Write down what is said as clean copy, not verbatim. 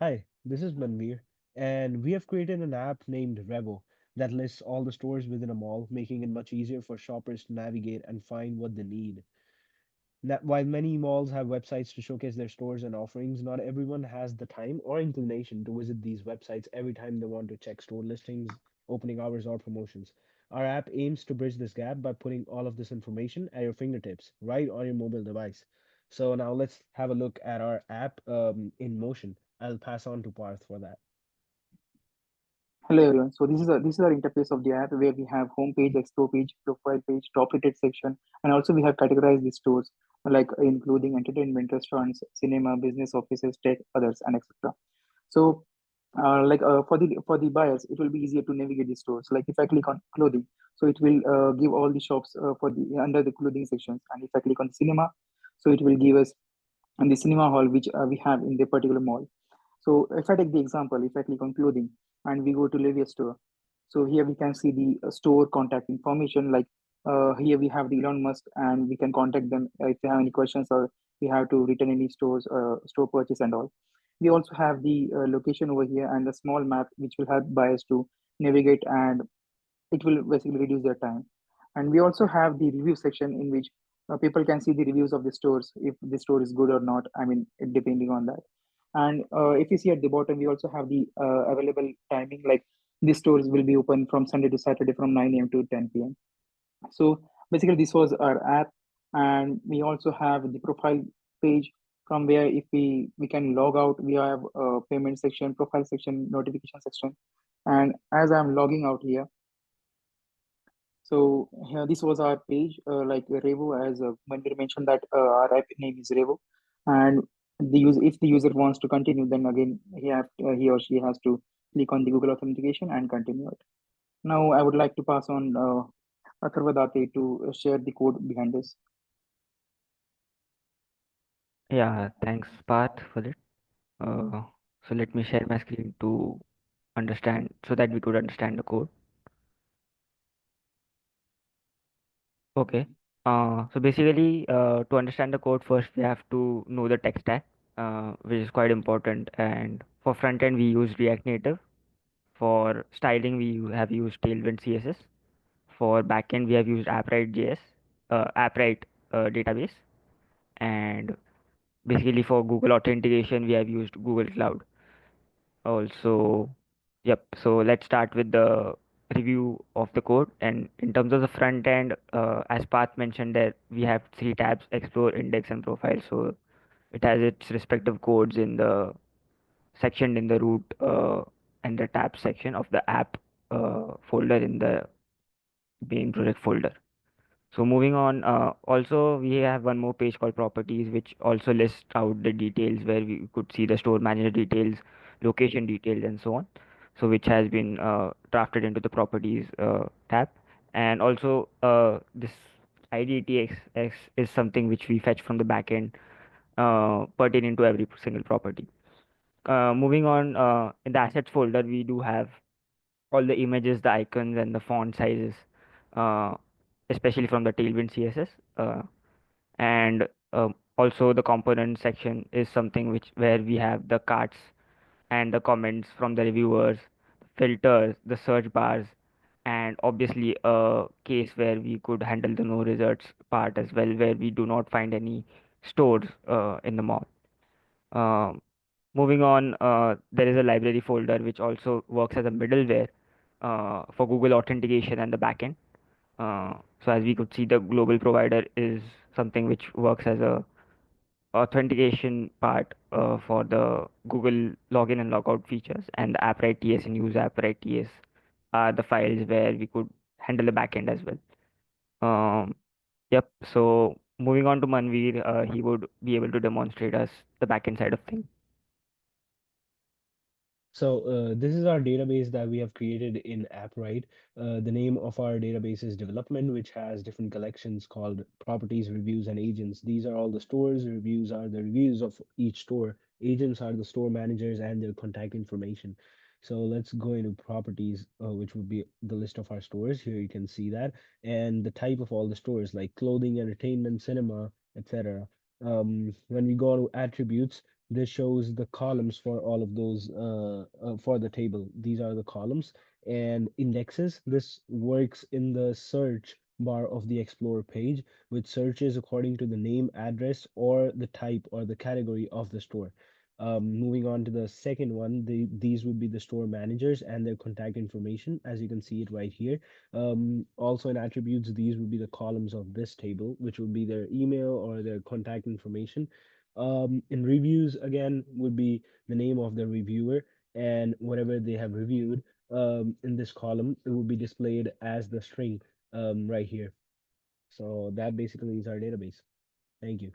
Hi, this is Manveer, and we have created an app named Revvo that lists all the stores within a mall, making it much easier for shoppers to navigate and find what they need. While many malls have websites to showcase their stores and offerings, not everyone has the time or inclination to visit these websites every time they want to check store listings, opening hours, or promotions. Our app aims to bridge this gap by putting all of this information at your fingertips, right on your mobile device. So now let's have a look at our app in motion. I'll pass on to Parth for that. Hello everyone. So this is our interface of the app where we have home page, explore page, profile page, top rated section, and also we have categorized the stores like including entertainment, restaurants, cinema, business offices, tech, others, and etc. So for the buyers, it will be easier to navigate the stores. Like if I click on clothing, so it will give all the shops for the under the clothing sections, and if I click on cinema, so it will give us and the cinema hall which we have in the particular mall. So if I take the example, if I click on clothing and we go to Livia store, so here we can see the store contact information. Like here we have the Elon Musk, and we can contact them if they have any questions or we have to return any store purchase and all. We also have the location over here and the small map which will help buyers to navigate, and it will basically reduce their time. And we also have the review section in which people can see the reviews of the stores if the store is good or not. I mean, depending on that. And if you see at the bottom, we also have the available timing. Like these stores will be open from Sunday to Saturday from 9 a.m. to 10 p.m. So basically, this was our app, and we also have the profile page from where if we can log out. We have a payment section, profile section, notification section, and as I'm logging out here, so here, this was our page, like Revo, as Mandir mentioned that our app name is Revo, and if the user wants to continue, then again he or she has to click on the Google authentication and continue it. Now I would like to pass on Atharva Date to share the code behind this. Yeah, thanks, Parth, for it. Uh, so let me share my screen to understand so that we could understand the code. Okay. So basically, to understand the code, first we have to know the tech stack, which is quite important. And for front end, we use React Native. For styling, have used Tailwind CSS. For backend, we have used Apprite database. And basically, for Google authentication, we have used Google Cloud. Also, yep. So let's start with the review of the code. And in terms of the front end, as Path mentioned, that we have three tabs: Explore, Index, and Profile. So it has its respective codes in the section in the root and the tab section of the app folder in the main project folder. So moving on, also we have one more page called properties, which also lists out the details where we could see the store manager details, location details, and so on. So which has been drafted into the properties tab, and also this IDTXX is something which we fetch from the backend pertaining to every single property. Moving on, in the assets folder, we do have all the images, the icons, and the font sizes, uh, especially from the Tailwind CSS. And also the component section is something which where we have the cards and the comments from the reviewers, filters, the search bars, and obviously a case where we could handle the no results part as well, where we do not find any stores in the mall. Um, Moving on, there is a library folder which also works as a middleware for Google authentication and the backend. So as we could see, the global provider is something which works as a authentication part for the Google login and logout features, and the Apprite TS and use Apprite TS are the files where we could handle the backend as well. Um, yep. So moving on to Manveer, he would be able to demonstrate us the backend side of things. So this is our database that we have created in AppWrite. The name of our database is development, which has different collections called properties, reviews, and agents. These are all the stores. Reviews are the reviews of each store. Agents are the store managers and their contact information. So let's go into properties, which would be the list of our stores. Here you can see that, and the type of all the stores like clothing, entertainment, cinema, etc. When we go to attributes, This shows the columns for all of those for the table. These are the columns and indexes. This works in the search bar of the Explorer page, which searches according to the name, address, or the type or the category of the store. Moving on to the second one, these would be the store managers and their contact information, as you can see it right here. Also in attributes, these would be the columns of this table, which would be their email or their contact information. In reviews, again, would be the name of the reviewer and whatever they have reviewed. In this column, it will be displayed as the string right here. So that basically is our database. Thank you.